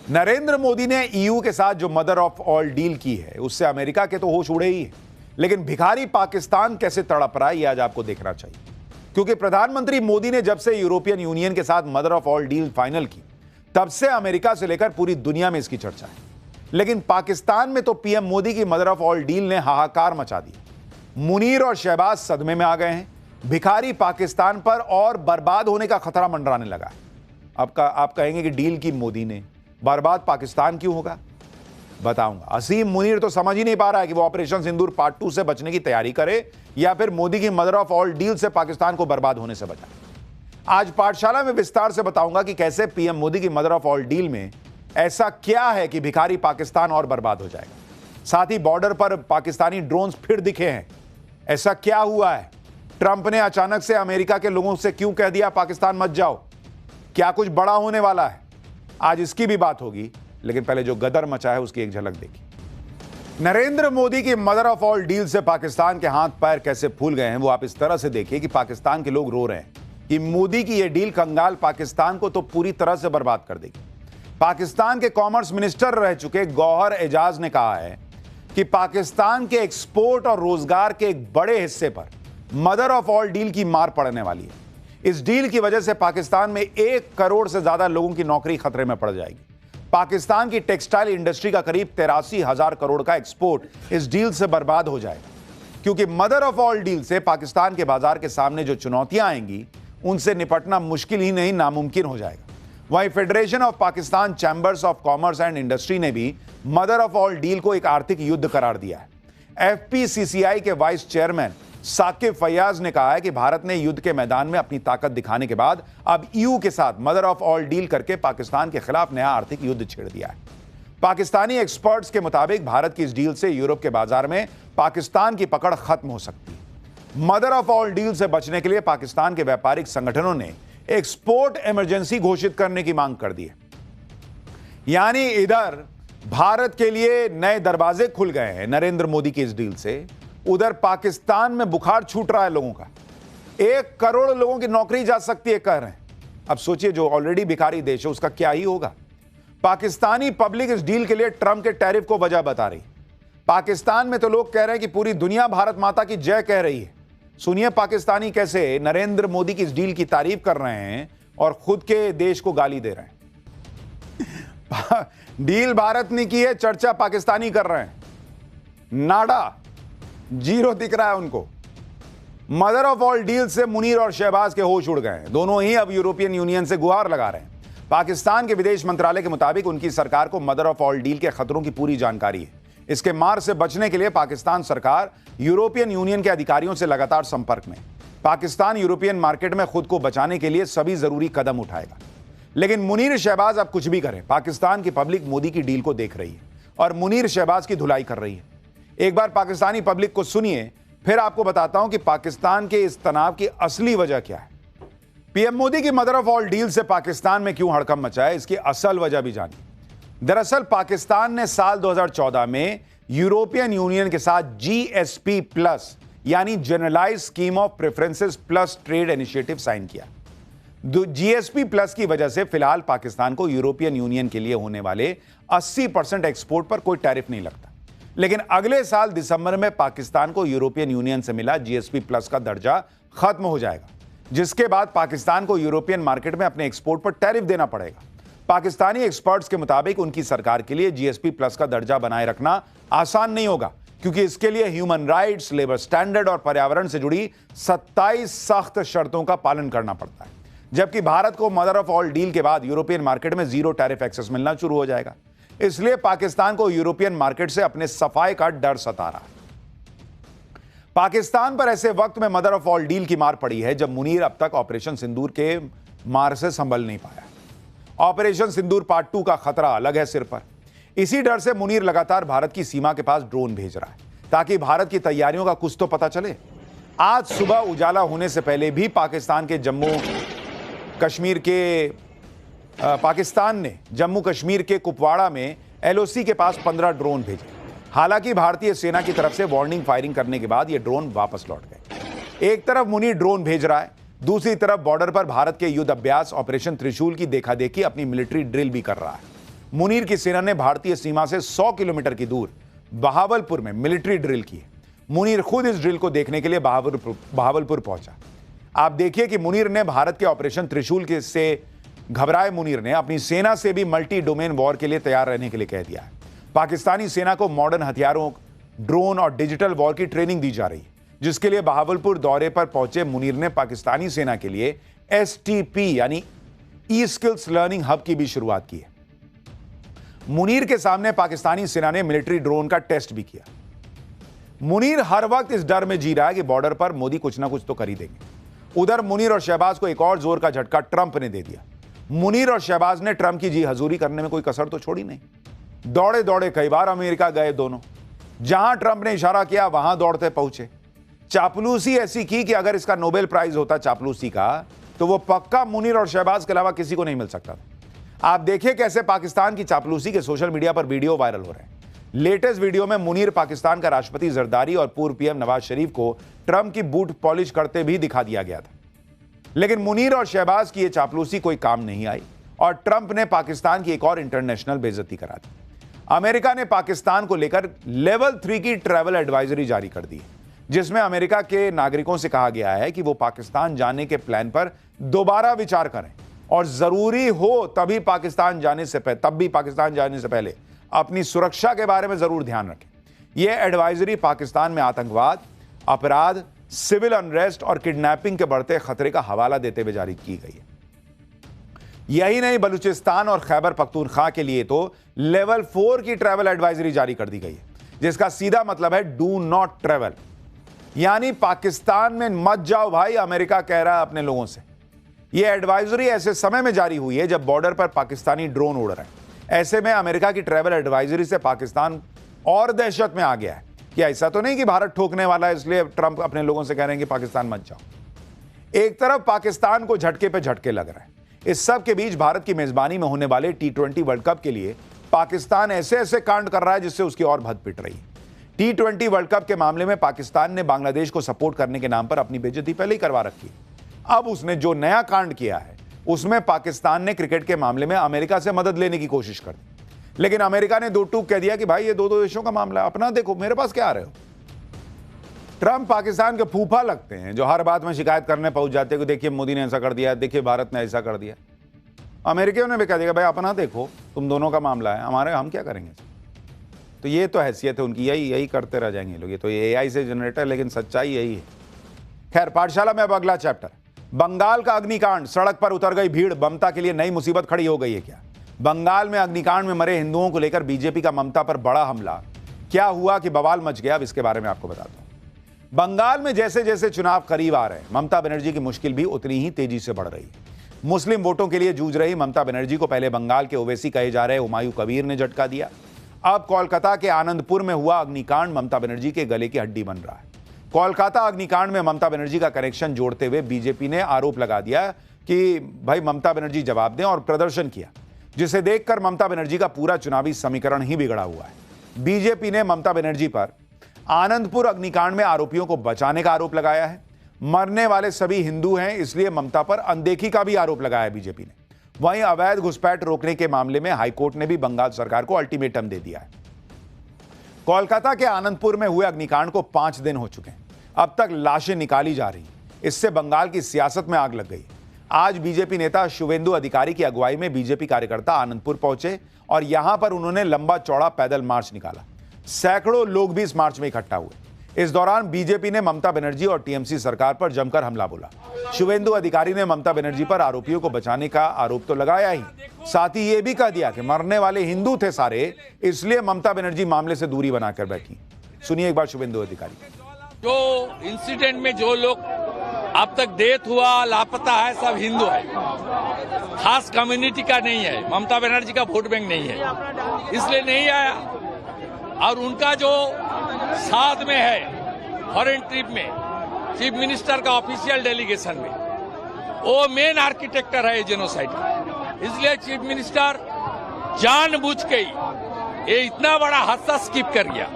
नरेंद्र मोदी ने ईयू के साथ जो मदर ऑफ ऑल डील की है उससे अमेरिका के तो होश उड़े ही हैं, लेकिन भिखारी पाकिस्तान कैसे तड़प रहा है यह आज आपको देखना चाहिए। क्योंकि प्रधानमंत्री मोदी ने जब से यूरोपियन यूनियन के साथ mother of all deal final की, तब से अमेरिका से लेकर पूरी दुनिया में इसकी चर्चा है। लेकिन पाकिस्तान में तो पीएम मोदी की मदर ऑफ ऑल डील ने हाहाकार मचा दिया। मुनीर और शहबाज सदमे में आ गए हैं। भिखारी पाकिस्तान पर और बर्बाद होने का खतरा मंडराने लगा है। आप कहेंगे कि डील की मोदी ने, बर्बाद पाकिस्तान क्यों होगा? बताऊंगा। असीम मुनीर तो समझ ही नहीं पा रहा है कि वो ऑपरेशन सिंदूर पार्ट 2 से बचने की तैयारी करे या फिर मोदी की मदर ऑफ ऑल डील से पाकिस्तान को बर्बाद होने से बचाए। आज पाठशाला में विस्तार से बताऊंगा कि कैसे पीएम मोदी की मदर ऑफ ऑल डील में ऐसा क्या है कि भिखारी पाकिस्तान और बर्बाद हो जाएगा। साथ ही बॉर्डर पर पाकिस्तानी ड्रोन्स फिर दिखे हैं। ऐसा क्या हुआ है? ट्रंप ने अचानक से अमेरिका के लोगों से क्यों कह दिया पाकिस्तान मत जाओ? क्या कुछ बड़ा होने वाला है? आज इसकी भी बात होगी, लेकिन पहले जो गदर मचा है उसकी एक झलक देखिए। नरेंद्र मोदी की मदर ऑफ ऑल डील से पाकिस्तान के हाथ पैर कैसे फूल गए हैं वो आप इस तरह से देखिए कि पाकिस्तान के लोग रो रहे हैं कि मोदी की यह डील कंगाल पाकिस्तान को तो पूरी तरह से बर्बाद कर देगी। पाकिस्तान के कॉमर्स मिनिस्टर रह चुके गौहर एजाज ने कहा है कि पाकिस्तान के एक्सपोर्ट और रोजगार के एक बड़े हिस्से पर मदर ऑफ ऑल डील की मार पड़ने वाली है। इस डील की वजह से पाकिस्तान में 1 करोड़ से ज्यादा लोगों की नौकरी खतरे में पड़ जाएगी। पाकिस्तान की टेक्सटाइल इंडस्ट्री का करीब 83,000 करोड़ का एक्सपोर्ट इस डील से बर्बाद हो जाएगा। क्योंकि मदर ऑफ ऑल डील से पाकिस्तान के बाजार के सामने जो चुनौतियां आएंगी उनसे निपटना मुश्किल ही नहीं, नामुमकिन हो जाएगा। वहीं federation of Pakistan chambers of commerce and industry ने भी मदर ऑफ ऑल डील को एक आर्थिक युद्ध करार दिया है। एफपीसीसीआई के वाइस चेयरमैन साकिब फैयाज ने कहा है कि भारत ने युद्ध के मैदान में अपनी ताकत दिखाने के बाद अब ईयू के साथ मदर ऑफ ऑल डील करके पाकिस्तान के खिलाफ नया आर्थिक युद्ध छेड़ दिया है। पाकिस्तानी एक्सपर्ट्स के मुताबिक भारत की इस डील से यूरोप के बाजार में पाकिस्तान की पकड़ खत्म हो सकती है। मदर ऑफ ऑल डील से बचने के लिए पाकिस्तान के व्यापारिक संगठनों ने एक्सपोर्ट इमरजेंसी घोषित करने की मांग कर दी है। यानी इधर भारत के लिए नए दरवाजे खुल गए हैं नरेंद्र मोदी की इस डील से, उधर पाकिस्तान में बुखार छूट रहा है लोगों का। 1 करोड़ लोगों की नौकरी जा सकती है कह रहे हैं। अब सोचिए जो ऑलरेडी भिखारी देश है उसका क्या ही होगा। पाकिस्तानी पब्लिक इस डील के लिए ट्रंप के टैरिफ को वजह बता रही। पाकिस्तान में तो लोग कह रहे हैं कि पूरी दुनिया भारत माता की जय कह रही है। सुनिए पाकिस्तानी कैसे नरेंद्र मोदी की इस डील की तारीफ कर रहे हैं और खुद के देश को गाली दे रहे हैं। डील भारत ने की है, चर्चा पाकिस्तानी कर रहे हैं। नाडा जीरो दिख रहा है उनको। मदर ऑफ ऑल डील से मुनीर और शहबाज के होश उड़ गए हैं। दोनों ही अब यूरोपियन यूनियन से गुहार लगा रहे हैं। पाकिस्तान के विदेश मंत्रालय के मुताबिक उनकी सरकार को मदर ऑफ ऑल डील के खतरों की पूरी जानकारी है। इसके मार से बचने के लिए पाकिस्तान सरकार यूरोपियन यूनियन के अधिकारियों से लगातार संपर्क में। पाकिस्तान यूरोपियन मार्केट में खुद को बचाने के लिए सभी जरूरी कदम उठाएगा। लेकिन मुनीर शहबाज अब कुछ भी करें, पाकिस्तान की पब्लिक मोदी की डील को देख रही है और मुनीर शहबाज की धुलाई कर रही है। एक बार पाकिस्तानी पब्लिक को सुनिए, फिर आपको बताता हूं कि पाकिस्तान के इस तनाव की असली वजह क्या है। पीएम मोदी की मदर ऑफ ऑल डील से पाकिस्तान में क्यों हड़कंप मचा है, इसकी असल वजह भी जानिए। दरअसल पाकिस्तान ने साल 2014 में यूरोपियन यूनियन के साथ जीएसपी प्लस यानी generalize scheme of preferences plus trade initiative sign किया। जीएसपी प्लस की वजह से फिलहाल पाकिस्तान को यूरोपियन यूनियन के लिए होने वाले 80% एक्सपोर्ट पर कोई टैरिफ नहीं लगता। लेकिन अगले साल दिसंबर में पाकिस्तान को यूरोपियन यूनियन से मिला जीएसपी प्लस का दर्जा खत्म हो जाएगा, जिसके बाद पाकिस्तान को यूरोपियन मार्केट में अपने एक्सपोर्ट पर टैरिफ देना पड़ेगा। पाकिस्तानी एक्सपर्ट्स के मुताबिक उनकी सरकार के लिए जीएसपी प्लस का दर्जा बनाए रखना आसान नहीं होगा, क्योंकि इसके लिए ह्यूमन राइट्स, लेबर स्टैंडर्ड और पर्यावरण से जुड़ी 27 सख्त शर्तों का पालन करना पड़ता है। जबकि भारत को मदर ऑफ ऑल डील के बाद यूरोपियन मार्केट में जीरो टैरिफ एक्सेस मिलना शुरू हो जाएगा। इसलिए पाकिस्तान को यूरोपियन मार्केट से अपने सफाई का डर सता रहा है। पाकिस्तान पर ऐसे वक्त में मदर ऑफ ऑल डील की मार पड़ी है जब मुनीर अब तक ऑपरेशन सिंदूर के मार से संभल नहीं पाया। ऑपरेशन सिंदूर पार्ट 2 का खतरा अलग है सिर पर। इसी डर से मुनीर लगातार भारत की सीमा के पास ड्रोन भेज रहा है ताकि भारत की तैयारियों का कुछ तो पता चले। आज सुबह उजाला होने से पहले भी पाकिस्तान ने जम्मू कश्मीर के कुपवाड़ा में एलओसी के पास 15 ड्रोन भेजे। हालांकि भारतीय सेना की तरफ से वार्निंग फायरिंग करने के बाद ये ड्रोन वापस लौट गए। एक तरफ मुनीर ड्रोन भेज रहा है, दूसरी तरफ बॉर्डर पर भारत के युद्ध अभ्यास ऑपरेशन त्रिशूल की देखा देखी अपनी मिलिट्री ड्रिल भी कर रहा है। मुनीर की सेना ने भारतीय सीमा से 100 किलोमीटर की दूर बहावलपुर में मिलिट्री ड्रिल की है। मुनीर खुद इस ड्रिल को देखने के लिए बहावलपुर पहुंचा। आप देखिए कि मुनीर ने भारत के ऑपरेशन त्रिशूल के से घबराए मुनीर ने अपनी सेना से भी मल्टी डोमेन वॉर के लिए तैयार रहने के लिए कह दिया है। पाकिस्तानी सेना को मॉडर्न हथियारों, ड्रोन और डिजिटल वॉर की ट्रेनिंग दी जा रही है, जिसके लिए बहावलपुर दौरे पर पहुंचे मुनीर ने पाकिस्तानी सेना के लिए STP यानी ई स्किल्स लर्निंग हब की भी शुरुआत की है। मुनीर के सामने पाकिस्तानी सेना ने मिलिट्री ड्रोन का टेस्ट भी किया। मुनीर हर वक्त इस डर में जी रहा है कि बॉर्डर पर मोदी कुछ ना कुछ तो कर ही देंगे। उधर मुनीर और शहबाज को एक और जोर का झटका ट्रंप ने दे दिया। मुनीर और शहबाज ने ट्रंप की जी हजूरी करने में कोई कसर तो छोड़ी नहीं। दौड़े दौड़े कई बार अमेरिका गए दोनों। जहां ट्रंप ने इशारा किया वहां दौड़ते पहुंचे। चापलूसी ऐसी की कि अगर इसका नोबेल प्राइज होता चापलूसी का, तो वो पक्का मुनीर और शहबाज के अलावा किसी को नहीं मिल सकता था। आप देखिए कैसे पाकिस्तान की चापलूसी के सोशल मीडिया पर वीडियो वायरल हो रहे हैं। लेटेस्ट वीडियो में मुनीर पाकिस्तान का राष्ट्रपति जरदारी और पूर्व PM नवाज शरीफ को ट्रंप की बूट पॉलिश करते भी दिखा दिया गया था। लेकिन मुनीर और शहबाज की यह चापलूसी कोई काम नहीं आई और ट्रंप ने पाकिस्तान की एक और इंटरनेशनल बेइज्जती करा दी। अमेरिका ने पाकिस्तान को लेकर लेवल 3 की ट्रैवल एडवाइजरी जारी कर दी, जिसमें अमेरिका के नागरिकों से कहा गया है कि वो पाकिस्तान जाने के प्लान पर दोबारा विचार करें और जरूरी हो तब भी पाकिस्तान जाने से पहले अपनी सुरक्षा के बारे में जरूर ध्यान रखें। यह एडवाइजरी पाकिस्तान में आतंकवाद, अपराध, सिविल अनरेस्ट और किडनैपिंग के बढ़ते खतरे का हवाला देते हुए जारी की गई है। यही नहीं, बलूचिस्तान और खैबर पख्तूनख्वा के लिए तो लेवल 4 की ट्रैवल एडवाइजरी जारी कर दी गई है, जिसका सीधा मतलब है डू नॉट ट्रैवल, यानी पाकिस्तान में मत जाओ भाई, अमेरिका कह रहा है अपने लोगों से। यह एडवाइजरी ऐसे समय में जारी हुई है जब बॉर्डर पर पाकिस्तानी ड्रोन उड़ रहे हैं। ऐसे में अमेरिका की ट्रैवल एडवाइजरी से पाकिस्तान और दहशत में आ गया है कि ऐसा तो नहीं कि भारत ठोकने वाला है, इसलिए ट्रंप अपने लोगों से कह रहे हैं कि पाकिस्तान मत जाओ। एक तरफ पाकिस्तान को झटके पे झटके लग रहे हैं। इस सब के बीच भारत की मेजबानी में होने वाले T20 वर्ल्ड कप के लिए पाकिस्तान ऐसे ऐसे कांड कर रहा है जिससे उसकी और भद पिट रही है। T20 वर्ल्ड कप के मामले में पाकिस्तान ने बांग्लादेश को सपोर्ट करने के नाम पर अपनी बेइज्जती पहले ही करवा रखी है। अब उसने जो नया कांड किया है उसमें पाकिस्तान ने क्रिकेट के मामले में अमेरिका से मदद लेने की कोशिश कर दी, लेकिन अमेरिका ने दो टूक कह दिया कि भाई ये दो देशों का मामला है, अपना देखो, मेरे पास क्या आ रहे हो। ट्रंप पाकिस्तान के फूफा लगते हैं जो हर बात में शिकायत करने पहुंच जाते हैं कि देखिए मोदी ने ऐसा कर दिया, देखिए भारत ने ऐसा कर दिया। अमेरिकियों ने भी कह दिया भाई अपना देखो, तुम दोनों का मामला है, हम क्या करेंगे। तो ये तो हैसियत है उनकी, यही करते रह जाएंगे लोग। ये तो AI से जनरेट है, लेकिन सच्चाई यही है। खैर, पाठशाला में अब अगला चैप्टर, बंगाल का अग्निकांड, सड़क पर उतर गई भीड़, ममता के लिए नई मुसीबत खड़ी हो गई है क्या? बंगाल में अग्निकांड में मरे हिंदुओं को लेकर बीजेपी का ममता पर बड़ा हमला। क्या हुआ कि बवाल मच गया, अब इसके बारे में आपको बताता हूं। बंगाल में जैसे जैसे चुनाव करीब आ रहे हैं, ममता बनर्जी की मुश्किल भी उतनी ही तेजी से बढ़ रही है। मुस्लिम वोटों के लिए जूझ रही ममता बनर्जी को पहले बंगाल के ओवैसी कहे जा रहे हुमायूं कबीर ने झटका दिया। अब कोलकाता के आनंदपुर में हुआ अग्निकांड ममता बनर्जी के गले की हड्डी बन रहा है। कोलकाता अग्निकांड में ममता बनर्जी का कनेक्शन जोड़ते हुए बीजेपी ने आरोप लगा दिया कि भाई ममता बनर्जी जवाब दें और प्रदर्शन किया, जिसे देखकर ममता बनर्जी का पूरा चुनावी समीकरण ही बिगड़ा हुआ है। बीजेपी ने ममता बनर्जी पर आनंदपुर अग्निकांड में आरोपियों को बचाने का आरोप लगाया है। मरने वाले सभी हिंदू हैं, इसलिए ममता पर अनदेखी का भी आरोप लगाया बीजेपी ने। वहीं अवैध घुसपैठ रोकने के मामले में हाईकोर्ट ने भी बंगाल सरकार को अल्टीमेटम दे दिया है। कोलकाता के आनंदपुर में हुए अग्निकांड को 5 दिन हो चुके हैं। अब तक लाशें निकाली जा रही हैं। इससे बंगाल की सियासत में आग लग गई। आज बीजेपी नेता शुवेंदु अधिकारी की अगुवाई में बीजेपी कार्यकर्ता आनंदपुर पहुंचे और यहां पर उन्होंने लंबा चौड़ा पैदल मार्च निकाला। सैकड़ों लोग भी इस मार्च में इकट्ठा हुए। इस दौरान बीजेपी ने ममता बनर्जी और टीएमसी सरकार पर जमकर हमला बोला। शुवेंदु अधिकारी ने ममता बनर्जी पर आरोपियों को बचाने का आरोप तो लगाया ही, साथ ही यह भी कह दिया कि मरने वाले हिंदू थे सारे, इसलिए ममता बनर्जी मामले से दूरी बनाकर बैठी। सुनिए एक बार शुवेंदु अधिकारी। जो इंसिडेंट में जो लोग अब तक डेथ हुआ, लापता है, सब हिंदू है, खास कम्युनिटी का नहीं है। ममता बनर्जी का वोट बैंक नहीं है, इसलिए नहीं आया। और उनका जो साथ में है फॉरेन ट्रिप में, चीफ मिनिस्टर का ऑफिशियल डेलीगेशन में, वो मेन आर्किटेक्टर है जेनोसाइड का। इसलिए चीफ मिनिस्टर जानबूझ के ये इतना बड़ा हादसा स्किप कर गया।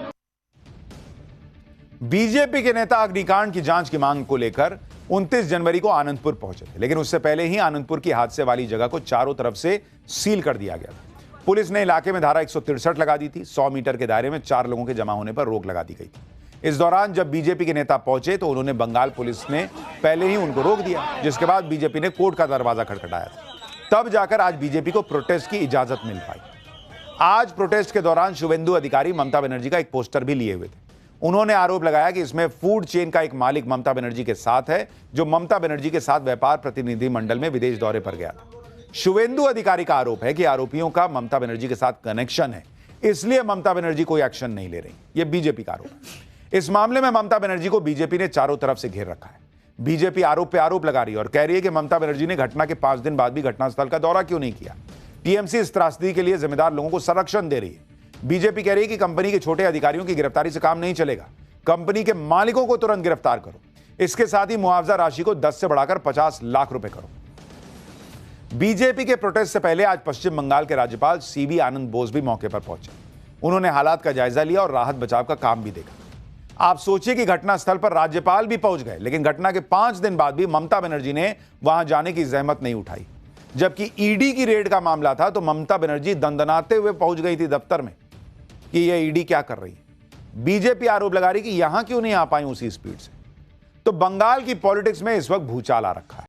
बीजेपी के नेता अग्निकांड की जांच की मांग को लेकर 29 जनवरी को आनंदपुर पहुंचे थे, लेकिन उससे पहले ही आनंदपुर की हादसे वाली जगह को चारों तरफ से सील कर दिया गया था। पुलिस ने इलाके में धारा 163 लगा दी थी। 100 मीटर के दायरे में 4 लोगों के जमा होने पर रोक लगा दी गई थी। इस दौरान जब बीजेपी के नेता पहुंचे तो उन्होंने बंगाल पुलिस ने पहले ही उनको रोक दिया, जिसके बाद बीजेपी ने कोर्ट का दरवाजा खटखटाया था। तब जाकर आज बीजेपी को प्रोटेस्ट की इजाजत मिल पाई। आज प्रोटेस्ट के दौरान शुभेंदु अधिकारी ममता बनर्जी का एक पोस्टर भी लिए हुए थे। उन्होंने आरोप लगाया कि इसमें फूड चेन का एक मालिक ममता बनर्जी के साथ है, जो ममता बनर्जी के साथ व्यापार प्रतिनिधि मंडल में विदेश दौरे पर गया था। शुभेंदु अधिकारी का आरोप है कि आरोपियों का ममता बनर्जी के साथ कनेक्शन है, इसलिए ममता बनर्जी कोई एक्शन नहीं ले रही। यह बीजेपी का आरोप है। इस मामले में ममता बनर्जी को बीजेपी ने चारों तरफ से घेर रखा है। बीजेपी आरोप पे आरोप लगा रही है और कह रही है कि ममता बनर्जी ने घटना के 5 दिन बाद भी घटनास्थल का दौरा क्यों नहीं किया। टीएमसी इस त्रासदी के लिए जिम्मेदार लोगों को संरक्षण दे रही है। बीजेपी कह रही है कि कंपनी के छोटे अधिकारियों की गिरफ्तारी से काम नहीं चलेगा, कंपनी के मालिकों को तुरंत गिरफ्तार करो। इसके साथ ही मुआवजा राशि को 10 से बढ़ाकर 50 लाख रुपए करो। बीजेपी के प्रोटेस्ट से पहले आज पश्चिम बंगाल के राज्यपाल सीवी आनंद बोस भी मौके पर पहुंचे। उन्होंने हालात का जायजा लिया और राहत बचाव का काम भी देखा। आप सोचिए कि घटनास्थल पर राज्यपाल भी पहुंच गए, लेकिन घटना के 5 दिन बाद भी ममता बनर्जी ने वहां जाने की जहमत नहीं उठाई। जबकि ईडी की रेड का मामला था तो ममता बनर्जी दंदनाते हुए पहुंच गई थी दफ्तर में कि यह ईडी क्या कर रही है। बीजेपी आरोप लगा रही कि यहां क्यों नहीं आ पाई उसी स्पीड से। तो बंगाल की पॉलिटिक्स में इस वक्त भूचाल आ रखा है।